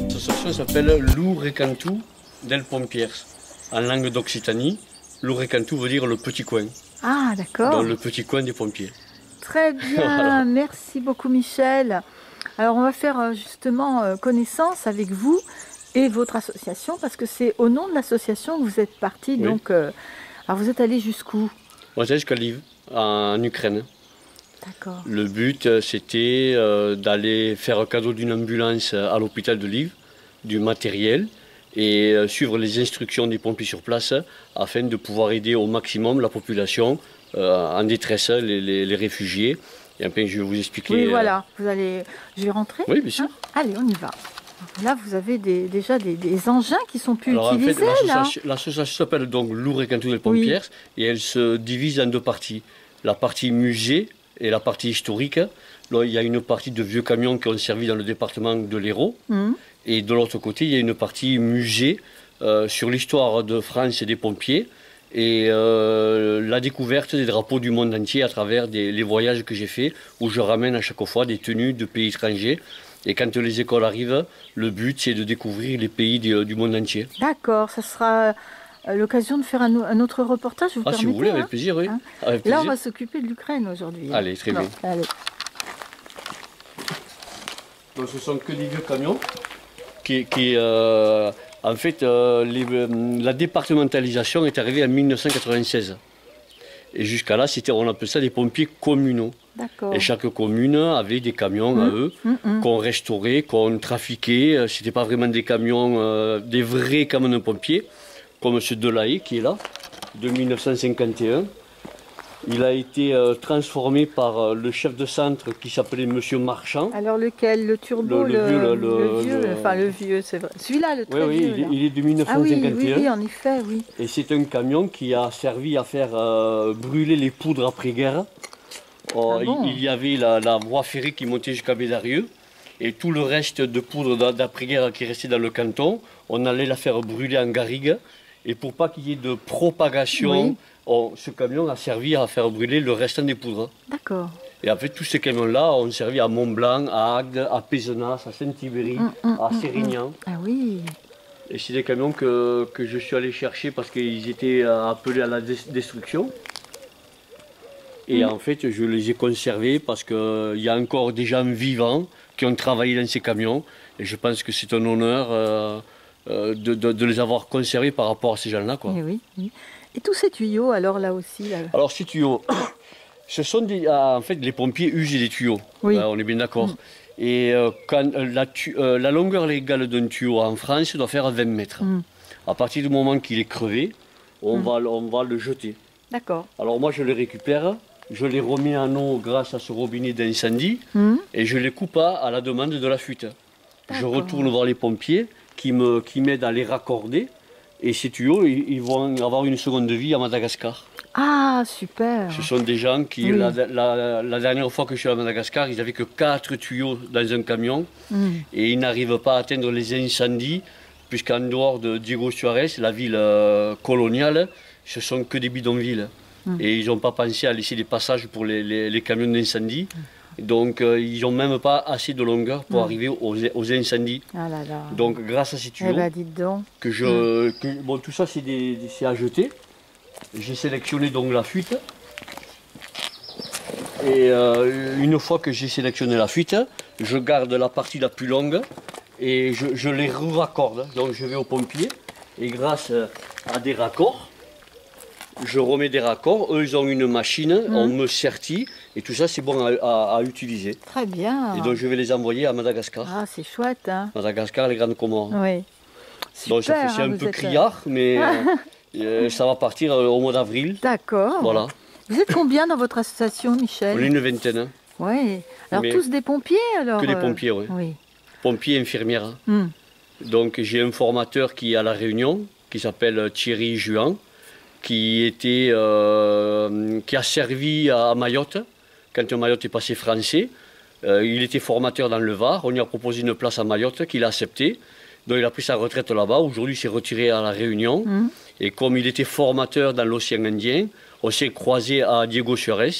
L'association s'appelle Lou-Recantu del Pompiers. En langue d'Occitanie, Lou-Recantu veut dire le petit coin. Ah, d'accord. Dans le petit coin des pompiers. Très bien, voilà. Merci beaucoup Michel. Alors on va faire justement connaissance avec vous et votre association, parce que c'est au nom de l'association que vous êtes parti. Oui. Donc, alors vous êtes allé jusqu'où? Moi j'étais jusqu'à Lviv, en Ukraine. D'accord. Le but c'était d'aller faire un cadeau d'une ambulance à l'hôpital de Lviv, du matériel, et suivre les instructions des pompiers sur place afin de pouvoir aider au maximum la population en détresse, les réfugiés. Et après, je vais vous expliquer. Oui, voilà. Vous allez... Je vais rentrer. Oui, bien sûr. Allez, on y va. Là, vous avez déjà des engins qui sont plus utilisés. En fait, l'association s'appelle donc Lou-Recantu del Pompiers, et elle se divise en deux parties. La partie musée et la partie historique. Là, il y a une partie de vieux camions qui ont servi dans le département de l'Hérault. Et de l'autre côté, il y a une partie musée sur l'histoire de France et des pompiers. Et la découverte des drapeaux du monde entier à travers les voyages que j'ai faits, où je ramène à chaque fois des tenues de pays étrangers. Et quand les écoles arrivent, le but c'est de découvrir les pays du monde entier. D'accord, ça sera l'occasion de faire un autre reportage, vous permettez, si vous voulez, avec plaisir, oui. Avec plaisir. Là, on va s'occuper de l'Ukraine aujourd'hui. Allez, très bien. Allez. Donc, ce sont que des vieux camions en fait, la départementalisation est arrivée en 1996. Et jusqu'à là, on appelait ça des pompiers communaux. Et chaque commune avait des camions à eux, qu'on restaurait, qu'on trafiquait. Ce n'était pas vraiment des camions, des vrais camions de pompiers, comme ce de Lahaye qui est là, de 1951. Il a été transformé par le chef de centre qui s'appelait Monsieur Marchand. Alors lequel? Le turbo, le vieux, enfin le vieux, c'est vrai. Celui-là, le très vieux. Oui, il est de 1951. Oui, en effet, oui. Et c'est un camion qui a servi à faire brûler les poudres après-guerre. Il y avait la voie ferrée qui montait jusqu'à Bédarieux. Et tout le reste de poudre d'après-guerre qui restait dans le canton, on allait la faire brûler en garrigue. Et pour pas qu'il y ait de propagation, ce camion a servi à faire brûler le restant des poudres. D'accord. Et en fait, tous ces camions-là ont servi à Mont-Blanc, à Agde, à Pézenas, à Saint-Ibéry, à Sérignan. Ah oui. Et c'est des camions que je suis allé chercher parce qu'ils étaient appelés à la destruction. Et en fait, je les ai conservés parce qu'il y a encore des gens vivants qui ont travaillé dans ces camions. Et je pense que c'est un honneur de les avoir conservés par rapport à ces gens-là. Oui. Et tous ces tuyaux, alors là aussi Alors ces tuyaux, ce sont en fait, les pompiers usent des tuyaux. On est bien d'accord. Et quand la longueur légale d'un tuyau en France doit faire 20 mètres. À partir du moment qu'il est crevé, on va le jeter. D'accord. Alors moi, je les récupère. Je les remets en eau grâce à ce robinet d'incendie et je les coupe à la demande de la fuite. Je retourne voir les pompiers qui m'aident à les raccorder et ces tuyaux ils vont avoir une seconde vie à Madagascar. Ah, super. Ce sont des gens qui, la dernière fois que je suis à Madagascar, ils n'avaient que 4 tuyaux dans un camion et ils n'arrivent pas à atteindre les incendies puisqu'en dehors de Diego Suarez, la ville coloniale, ce sont que des bidonvilles. Et ils n'ont pas pensé à laisser des passages pour les camions d'incendie. Donc ils n'ont même pas assez de longueur pour arriver aux incendies. Ah là là. Donc grâce à ces tuyaux, dites donc. Bon, tout ça c'est à jeter. J'ai sélectionné donc la fuite. Et une fois que j'ai sélectionné la fuite, je garde la partie la plus longue et je les raccorde. Donc je vais aux pompiers et grâce à des raccords, je remets des raccords, eux ils ont une machine, on me sertit et tout ça c'est bon à utiliser. Très bien. Et donc je vais les envoyer à Madagascar. Ah c'est chouette hein. Madagascar, les Grandes Comores. Oui. Super, donc c'est un peu criard mais ça va partir au mois d'avril. D'accord. Voilà. Vous êtes combien dans votre association Michel? On est une vingtaine. Oui. Alors mais tous des pompiers alors? Que des pompiers oui. Pompiers et infirmières. Donc j'ai un formateur qui est à La Réunion, qui s'appelle Thierry Juan. Qui a servi à Mayotte, quand Mayotte est passé français. Il était formateur dans le Var, on lui a proposé une place à Mayotte qu'il a accepté. Donc il a pris sa retraite là-bas, aujourd'hui il s'est retiré à La Réunion. Et comme il était formateur dans l'océan Indien, on s'est croisé à Diego Suarez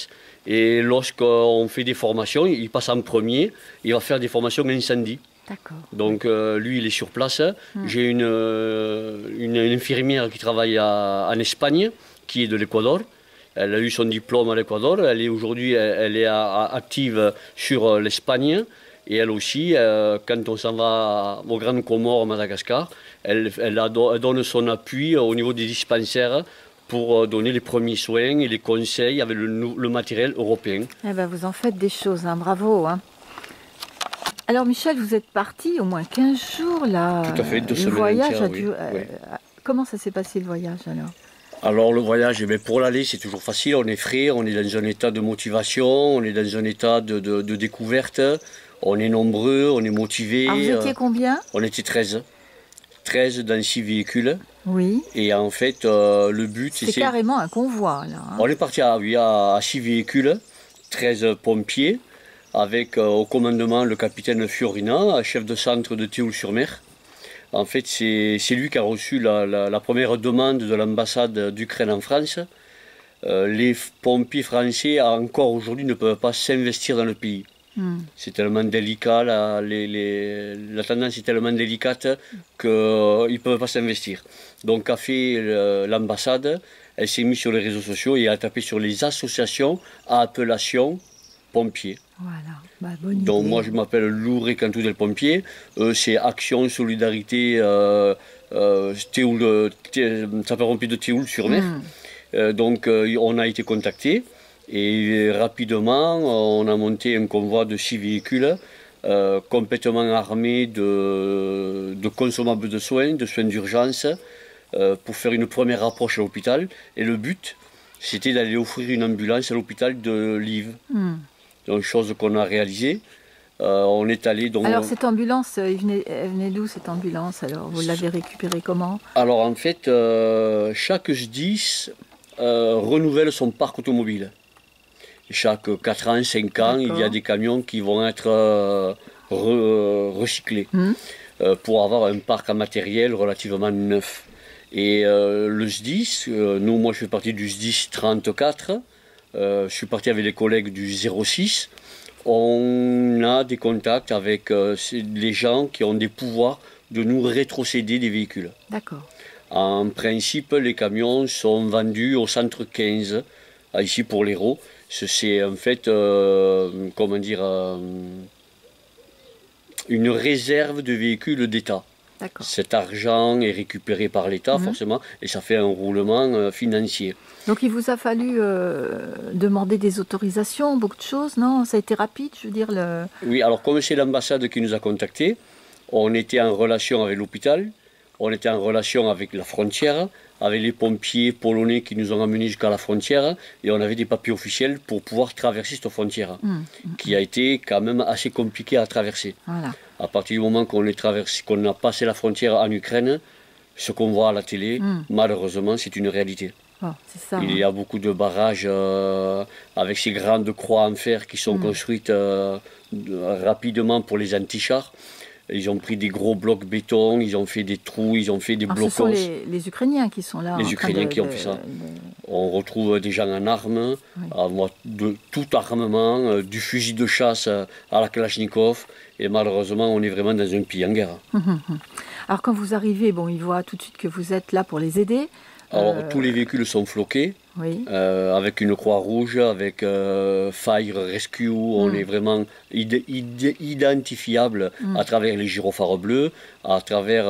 Et lorsqu'on fait des formations, il passe en premier, il va faire des formations incendie. D'accord. Donc lui, il est sur place. J'ai une infirmière qui travaille en Espagne, qui est de l'Équateur. Elle a eu son diplôme à l'Équateur. Elle est aujourd'hui, elle est active sur l'Espagne. Et elle aussi, quand on s'en va aux Grandes Comores, Madagascar, elle donne son appui au niveau des dispensaires pour donner les premiers soins et les conseils avec le matériel européen. Eh ben, vous en faites des choses, hein. Bravo. Hein. Alors Michel, vous êtes parti au moins 15 jours là. Tout à fait, 2 semaines voyage entières, a dû... Comment ça s'est passé le voyage alors? Alors le voyage, pour l'aller, c'est toujours facile, on est frais, on est dans un état de motivation, on est dans un état de découverte, on est nombreux, on est motivés. Alors vous étiez combien? On était 13. 13 dans 6 véhicules. Oui. Et en fait, le but... C'est carrément un convoi là. Hein. On est parti à 6 véhicules, 13 pompiers, avec au commandement le capitaine Fiorina, chef de centre de Théoul-sur-Mer. En fait, c'est lui qui a reçu la première demande de l'ambassade d'Ukraine en France. Les pompiers français, encore aujourd'hui, ne peuvent pas s'investir dans le pays. C'est tellement délicat, la tendance est tellement délicate qu'ils ne peuvent pas s'investir. Donc, qu'a fait l'ambassade? Elle s'est mise sur les réseaux sociaux et a tapé sur les associations à appellation pompiers. Voilà, bah, bonne Donc idée. moi je m'appelle Louré Cantou del Pompier, c'est Action Solidarité Sapeurs-Pompiers de Théoul-sur-Mer. Donc on a été contacté et rapidement on a monté un convoi de 6 véhicules complètement armés de consommables de soins d'urgence pour faire une première approche à l'hôpital. Et le but c'était d'aller offrir une ambulance à l'hôpital de Live. Donc, chose qu'on a réalisée. On est allé donc... Alors cette ambulance, elle venait d'où cette ambulance? Alors vous l'avez récupérée comment? Alors en fait, chaque SDIS renouvelle son parc automobile. Chaque 4 ans, 5 ans, il y a des camions qui vont être recyclés pour avoir un parc en matériel relativement neuf. Et le SDIS, moi je fais partie du SDIS 34, je suis parti avec les collègues du 06. On a des contacts avec les gens qui ont des pouvoirs de nous rétrocéder des véhicules. D'accord. En principe, les camions sont vendus au centre 15, ici pour l'Hérault. C'est en fait, comment dire, une réserve de véhicules d'État. Cet argent est récupéré par l'État, forcément, et ça fait un roulement financier. Donc il vous a fallu demander des autorisations, beaucoup de choses, non? Ça a été rapide, je veux dire. Oui, alors comme c'est l'ambassade qui nous a contactés, on était en relation avec l'hôpital, on était en relation avec la frontière, avec les pompiers polonais qui nous ont amenés jusqu'à la frontière, et on avait des papiers officiels pour pouvoir traverser cette frontière, qui a été quand même assez compliquée à traverser. Voilà. À partir du moment qu'on a passé la frontière en Ukraine, ce qu'on voit à la télé, malheureusement, c'est une réalité. Oh, c'est ça, Il y a beaucoup de barrages avec ces grandes croix en fer qui sont construites rapidement pour les antichars. Ils ont pris des gros blocs béton, ils ont fait des trous, ils ont fait des blocos. Ce sont les Ukrainiens qui sont là. Les Ukrainiens qui ont fait ça. On retrouve des gens en armes, de tout armement, du fusil de chasse à la Kalachnikov. Et malheureusement, on est vraiment dans un pays en guerre. Alors quand vous arrivez, bon, ils voient tout de suite que vous êtes là pour les aider. Alors tous les véhicules sont floqués, avec une croix rouge, avec Fire Rescue. On est vraiment identifiable à travers les gyrophares bleus, à travers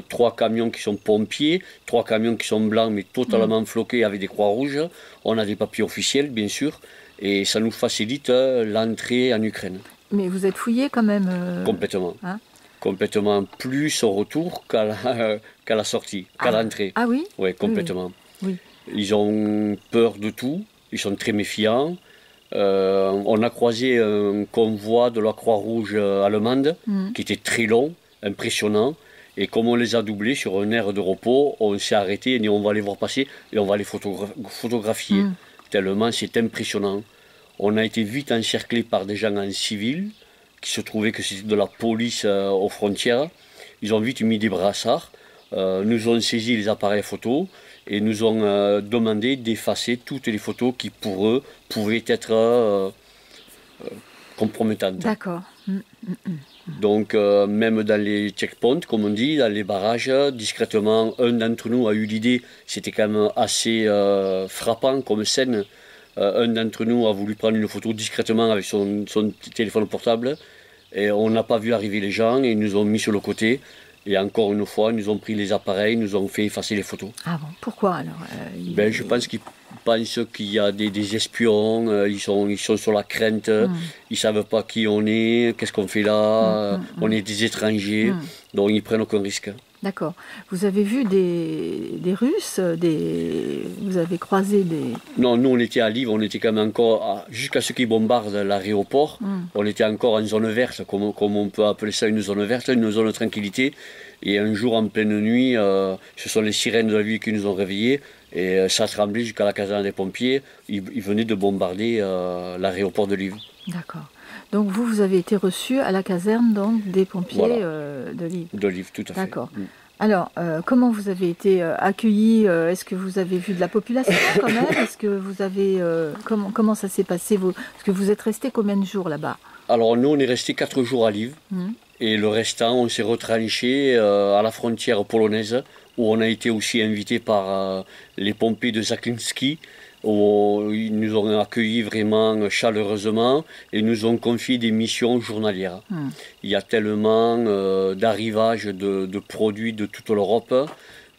3 camions qui sont pompiers, 3 camions qui sont blancs mais totalement floqués avec des croix rouges. On a des papiers officiels, bien sûr, et ça nous facilite l'entrée en Ukraine. Mais vous êtes fouillé quand même Complètement. Complètement, plus au retour qu'à la sortie, qu'à l'entrée. Ah oui? Oui, complètement. Oui. Ils ont peur de tout, ils sont très méfiants. On a croisé un convoi de la Croix-Rouge allemande qui était très long, impressionnant. Et comme on les a doublés sur un aire de repos, on s'est arrêté et dit on va les voir passer et on va les photographier. Tellement c'est impressionnant. On a été vite encerclés par des gens en civil qui se trouvaient que c'était de la police aux frontières. Ils ont vite mis des brassards, nous ont saisi les appareils photo et nous ont demandé d'effacer toutes les photos qui pour eux pouvaient être compromettantes. D'accord. Donc même dans les checkpoints, comme on dit, dans les barrages, discrètement, un d'entre nous a eu l'idée, c'était quand même assez frappant comme scène. Un d'entre nous a voulu prendre une photo discrètement avec son téléphone portable et on n'a pas vu arriver les gens et ils nous ont mis sur le côté. Et encore une fois, ils nous ont pris les appareils, ils nous ont fait effacer les photos. Ah bon, pourquoi alors Je pense qu'ils pensent qu'il y a des espions, ils sont sur la crainte, ils ne savent pas qui on est, qu'est-ce qu'on fait là, on est des étrangers, donc ils ne prennent aucun risque. D'accord. Vous avez vu des Russes, vous avez croisé des... Non, nous on était à Lviv, on était quand même encore, jusqu'à ce qu'ils bombardent l'aéroport, on était encore en zone verte, comme on peut appeler ça une zone verte, une zone de tranquillité. Et un jour en pleine nuit, ce sont les sirènes de la ville qui nous ont réveillés, et ça tremblait jusqu'à la caserne des pompiers, ils venaient de bombarder l'aéroport de Lviv. D'accord. Donc vous avez été reçu à la caserne donc, des pompiers de Lviv. De Lviv, tout à fait. D'accord. Alors, comment vous avez été accueillis? Est-ce que vous avez vu de la population quand même? Est-ce que vous avez... comment ça s'est passé Est-ce que vous êtes resté combien de jours là-bas? Alors nous, on est resté 4 jours à Lviv. Et le restant, on s'est retranché à la frontière polonaise, où on a été aussi invité par les pompiers de Zaklinski, où ils nous ont accueillis vraiment chaleureusement et nous ont confié des missions journalières. Il y a tellement d'arrivages de produits de toute l'Europe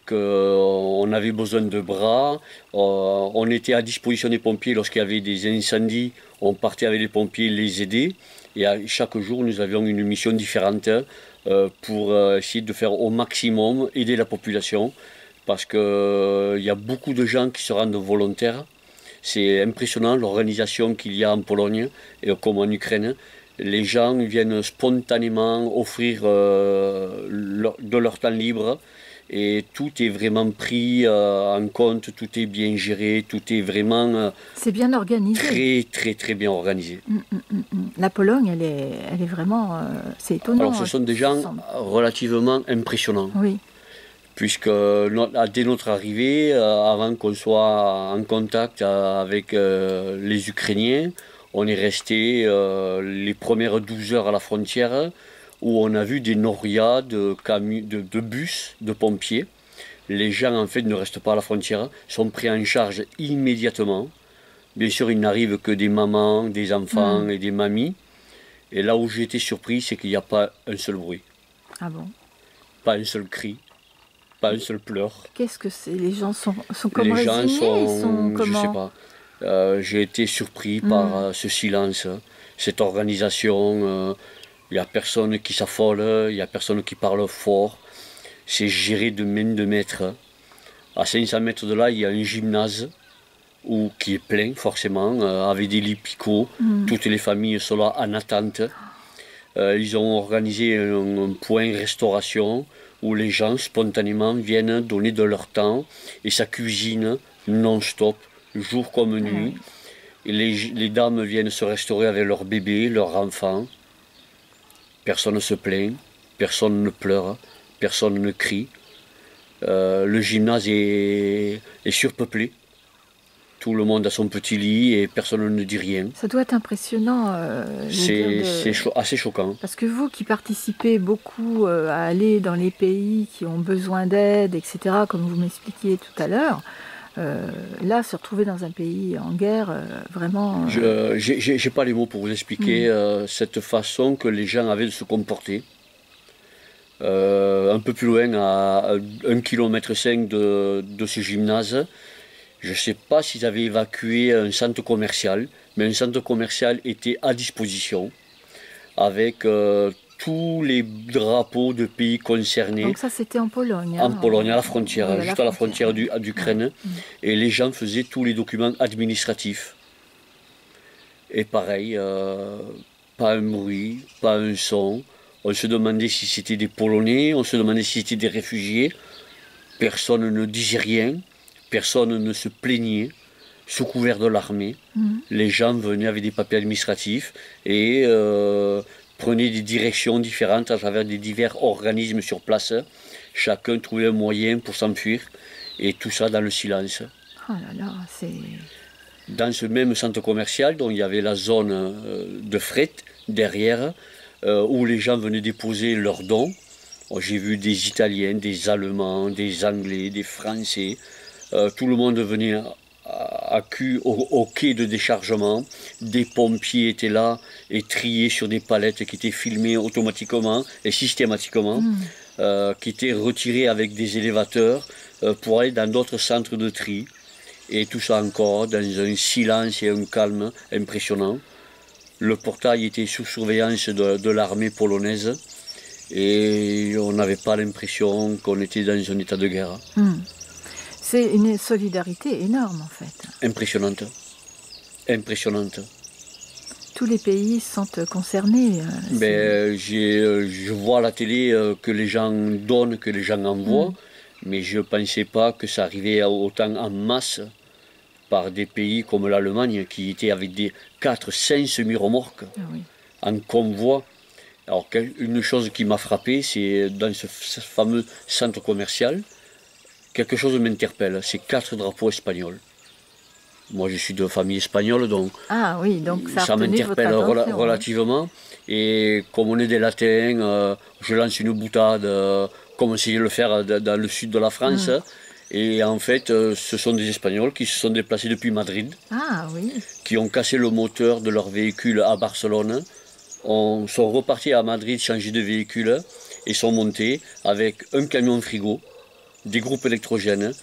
qu'on avait besoin de bras. On était à disposition des pompiers lorsqu'il y avait des incendies, on partait avec les pompiers les aider. Et chaque jour, nous avions une mission différente pour essayer de faire au maximum aider la population. Parce qu'il y a beaucoup de gens qui se rendent volontaires. C'est impressionnant l'organisation qu'il y a en Pologne et comme en Ukraine. Les gens viennent spontanément offrir de leur temps libre et tout est vraiment pris en compte, tout est bien géré, tout est vraiment c'est bien organisé. très bien organisé. La Pologne, elle est vraiment... c'est étonnant. Alors ce sont des gens relativement impressionnants. Oui. Puisque dès notre arrivée, avant qu'on soit en contact avec les Ukrainiens, on est resté les premières 12 heures à la frontière où on a vu des norias de bus, de pompiers. Les gens en fait ne restent pas à la frontière, sont pris en charge immédiatement. Bien sûr, il n'arrive que des mamans, des enfants et des mamies. Et là où j'ai été surpris, c'est qu'il n'y a pas un seul bruit. Ah bon? Pas un seul cri. Pas un seul pleur. Qu'est-ce que c'est? Les gens sont comme les résignés? gens sont comment? Je sais pas. J'ai été surpris par ce silence, cette organisation. Il n'y a personne qui s'affole, il n'y a personne qui parle fort. C'est géré de main de maître. À 500 mètres de là, il y a un gymnase qui est plein, forcément, avec des lits picots. Toutes les familles sont là en attente. Ils ont organisé un point restauration où les gens spontanément viennent donner de leur temps et ça cuisine non-stop, jour comme nuit. Et les dames viennent se restaurer avec leurs bébés, leurs enfants. Personne ne se plaint, personne ne pleure, personne ne crie. Le gymnase est surpeuplé. Tout le monde a son petit lit et personne ne dit rien. Ça doit être impressionnant. C'est assez choquant. Parce que vous qui participez beaucoup à aller dans les pays qui ont besoin d'aide, etc., comme vous m'expliquiez tout à l'heure, là, se retrouver dans un pays en guerre, vraiment... J'ai pas les mots pour vous expliquer cette façon que les gens avaient de se comporter. Un peu plus loin, à 1,5 km de ce gymnase, je ne sais pas s'ils avaient évacué un centre commercial, mais un centre commercial était à disposition avec tous les drapeaux de pays concernés. Donc ça, c'était en Pologne. En Pologne, à la frontière, juste à la frontière d'Ukraine. Et les gens faisaient tous les documents administratifs. Et pareil, pas un bruit, pas un son. On se demandait si c'était des Polonais, on se demandait si c'était des réfugiés. Personne ne disait rien. Personne ne se plaignait, sous couvert de l'armée. Les gens venaient avec des papiers administratifs et prenaient des directions différentes à travers des divers organismes sur place. Chacun trouvait un moyen pour s'enfuir. Et tout ça dans le silence. Oh là là, c'est... Dans ce même centre commercial, dont il y avait la zone de fret derrière, où les gens venaient déposer leurs dons. J'ai vu des Italiens, des Allemands, des Anglais, des Français. Tout le monde venait au quai de déchargement. Des pompiers étaient là et triaient sur des palettes qui étaient filmées automatiquement et systématiquement, qui étaient retirées avec des élévateurs pour aller dans d'autres centres de tri. Et tout ça encore dans un silence et un calme impressionnant. Le portail était sous surveillance de l'armée polonaise et on n'avait pas l'impression qu'on était dans un état de guerre. C'est une solidarité énorme en fait. Impressionnante. Impressionnante. Tous les pays sont concernés. Je vois à la télé que les gens donnent, que les gens envoient, mais je ne pensais pas que ça arrivait autant en masse par des pays comme l'Allemagne qui étaient avec des 4-5 semi-remorques en convoi. Alors une chose qui m'a frappé, c'est dans ce fameux centre commercial, quelque chose m'interpelle, c'est 4 drapeaux espagnols. Moi je suis de famille espagnole, donc, donc ça m'interpelle relativement. Et comme on est des latins, je lance une boutade, comme on sait le faire dans le sud de la France. Et en fait, ce sont des Espagnols qui se sont déplacés depuis Madrid, qui ont cassé le moteur de leur véhicule à Barcelone, sont repartis à Madrid changer de véhicule et sont montés avec un camion frigo, des groupes électrogènes,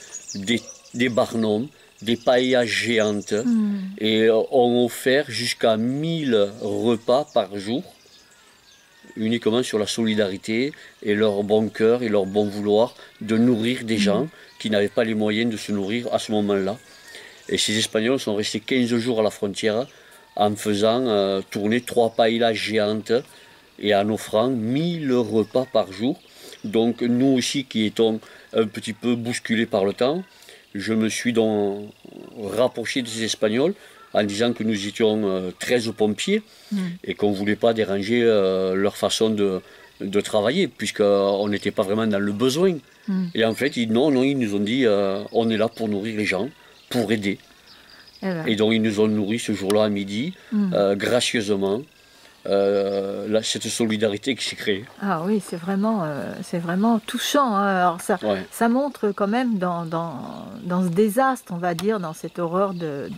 des barnums, des paillas géantes et ont offert jusqu'à 1000 repas par jour, uniquement sur la solidarité et leur bon cœur et leur bon vouloir de nourrir des gens qui n'avaient pas les moyens de se nourrir à ce moment-là. Et ces Espagnols sont restés 15 jours à la frontière en faisant tourner 3 paillas géantes et en offrant 1000 repas par jour. Donc nous aussi qui étions un petit peu bousculés par le temps, je me suis donc rapproché de ces Espagnols en disant que nous étions 13 pompiers et qu'on ne voulait pas déranger leur façon de travailler, puisqu'on n'était pas vraiment dans le besoin. Et en fait, ils nous ont dit on est là pour nourrir les gens, pour aider. Et donc ils nous ont nourris ce jour-là à midi, gracieusement. Cette solidarité qui s'est créée. Ah oui, c'est vraiment touchant. Hein. Alors ça montre quand même dans ce désastre, on va dire, dans cette horreur de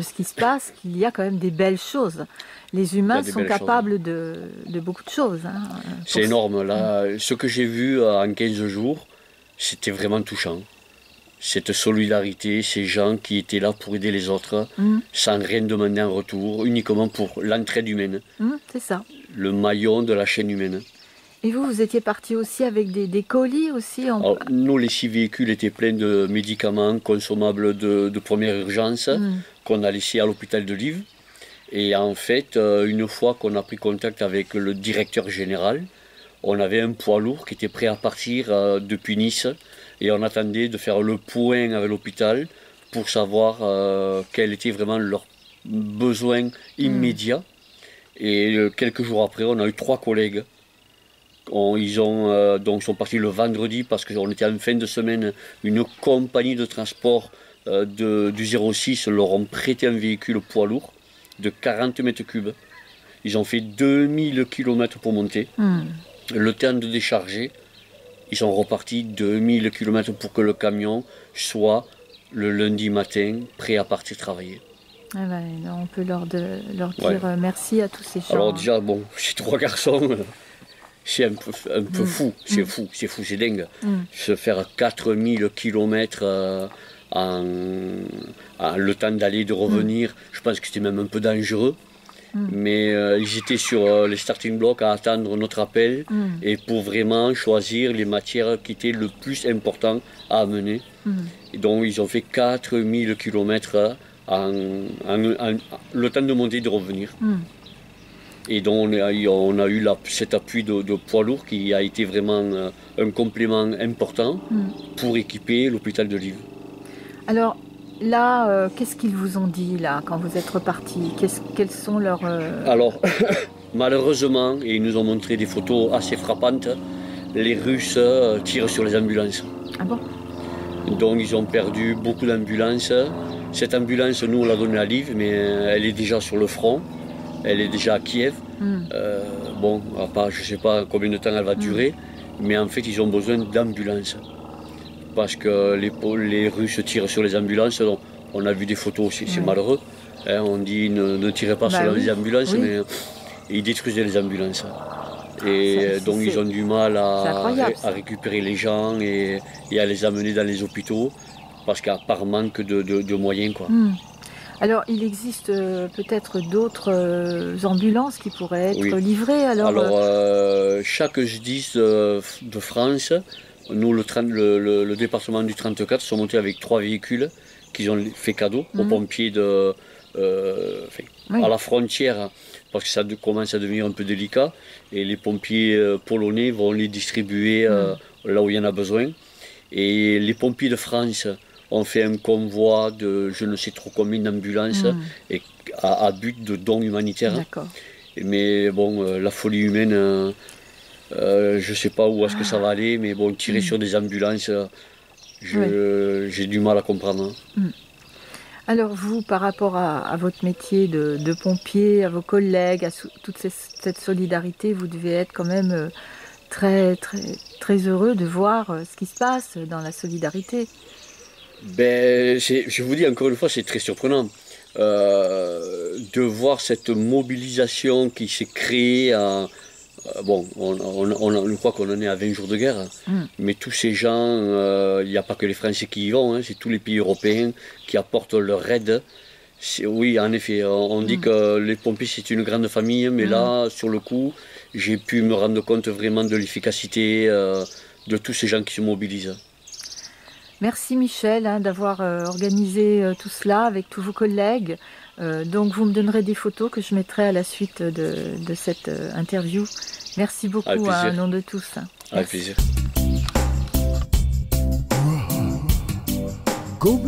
ce qui se passe, qu'il y a quand même des belles choses. Les humains sont capables de beaucoup de choses. Hein, c'est énorme. Là, ce que j'ai vu en 15 jours, c'était vraiment touchant. Cette solidarité, ces gens qui étaient là pour aider les autres, sans rien demander en retour, uniquement pour l'entraide humaine. C'est ça. Le maillon de la chaîne humaine. Et vous étiez parti aussi avec des colis aussi Alors, nous, les 6 véhicules étaient pleins de médicaments consommables de première urgence qu'on a laissés à l'hôpital de Live. Et en fait, une fois qu'on a pris contact avec le directeur général, on avait un poids lourd qui était prêt à partir depuis Nice. Et on attendait de faire le point avec l'hôpital pour savoir quels étaient vraiment leurs besoins immédiats. Et quelques jours après, on a eu 3 collègues. Ils sont partis le vendredi parce qu'on était en fin de semaine. Une compagnie de transport du 06 leur ont prêté un véhicule poids lourd de 40 mètres cubes. Ils ont fait 2000 km pour monter. Le temps de décharger. Ils sont repartis 2000 km pour que le camion soit le lundi matin prêt à partir travailler. On peut leur dire merci à tous ces gens. Alors déjà, ces 3 garçons, c'est un peu fou, c'est fou, c'est dingue. Se faire 4000 km le temps d'aller et de revenir, je pense que c'était même un peu dangereux. Mais ils étaient sur les starting blocks à attendre notre appel et pour vraiment choisir les matières qui étaient le plus important à amener. Et donc ils ont fait 4000 km le temps de monter et de revenir. Et donc on a eu cet appui de poids lourd qui a été vraiment un complément important pour équiper l'hôpital de Live. Alors, là, qu'est-ce qu'ils vous ont dit là quand vous êtes repartis? Quels sont leurs... Alors, malheureusement, et ils nous ont montré des photos assez frappantes, les Russes tirent sur les ambulances. Ah bon? Donc ils ont perdu beaucoup d'ambulances. Cette ambulance, nous on l'a donnée à Lviv, mais elle est déjà sur le front. Elle est déjà à Kiev. Bon, à part, je ne sais pas combien de temps elle va durer, mais en fait ils ont besoin d'ambulances. Parce que les Russes tirent sur les ambulances. Donc, on a vu des photos aussi, c'est malheureux. Hein, on dit ne tirez pas sur les ambulances, mais ils détruisaient les ambulances. Et donc ils ont du mal à récupérer les gens et à les amener dans les hôpitaux, parce qu'à part manque de moyens, quoi. Alors, il existe peut-être d'autres ambulances qui pourraient être livrées. Alors, chaque SDIS de France, nous, le département du 34, sont montés avec 3 véhicules qu'ils ont fait cadeau aux pompiers à la frontière, parce que ça commence à devenir un peu délicat. Et les pompiers polonais vont les distribuer là où il y en a besoin. Et les pompiers de France ont fait un convoi de je ne sais trop combien d'ambulances à but de dons humanitaires. Mais bon, la folie humaine, je ne sais pas où est-ce que ça va aller, mais bon, tirer sur des ambulances, j'ai du mal à comprendre. Alors vous, par rapport à votre métier de pompier, à vos collègues, à toute cette solidarité, vous devez être quand même très, très, très heureux de voir ce qui se passe dans la solidarité. Ben, je vous dis encore une fois, c'est très surprenant de voir cette mobilisation qui s'est créée. Bon, on croit qu'on en est à 20 jours de guerre, mais tous ces gens, il n'y a pas que les Français qui y vont, hein, c'est tous les pays européens qui apportent leur aide. Oui, en effet, on dit que les pompiers c'est une grande famille, mais là, sur le coup, j'ai pu me rendre compte vraiment de l'efficacité de tous ces gens qui se mobilisent. Merci Michel d'avoir organisé tout cela avec tous vos collègues. Donc vous me donnerez des photos que je mettrai à la suite de cette interview. Merci beaucoup au nom de tous. Avec plaisir. Go,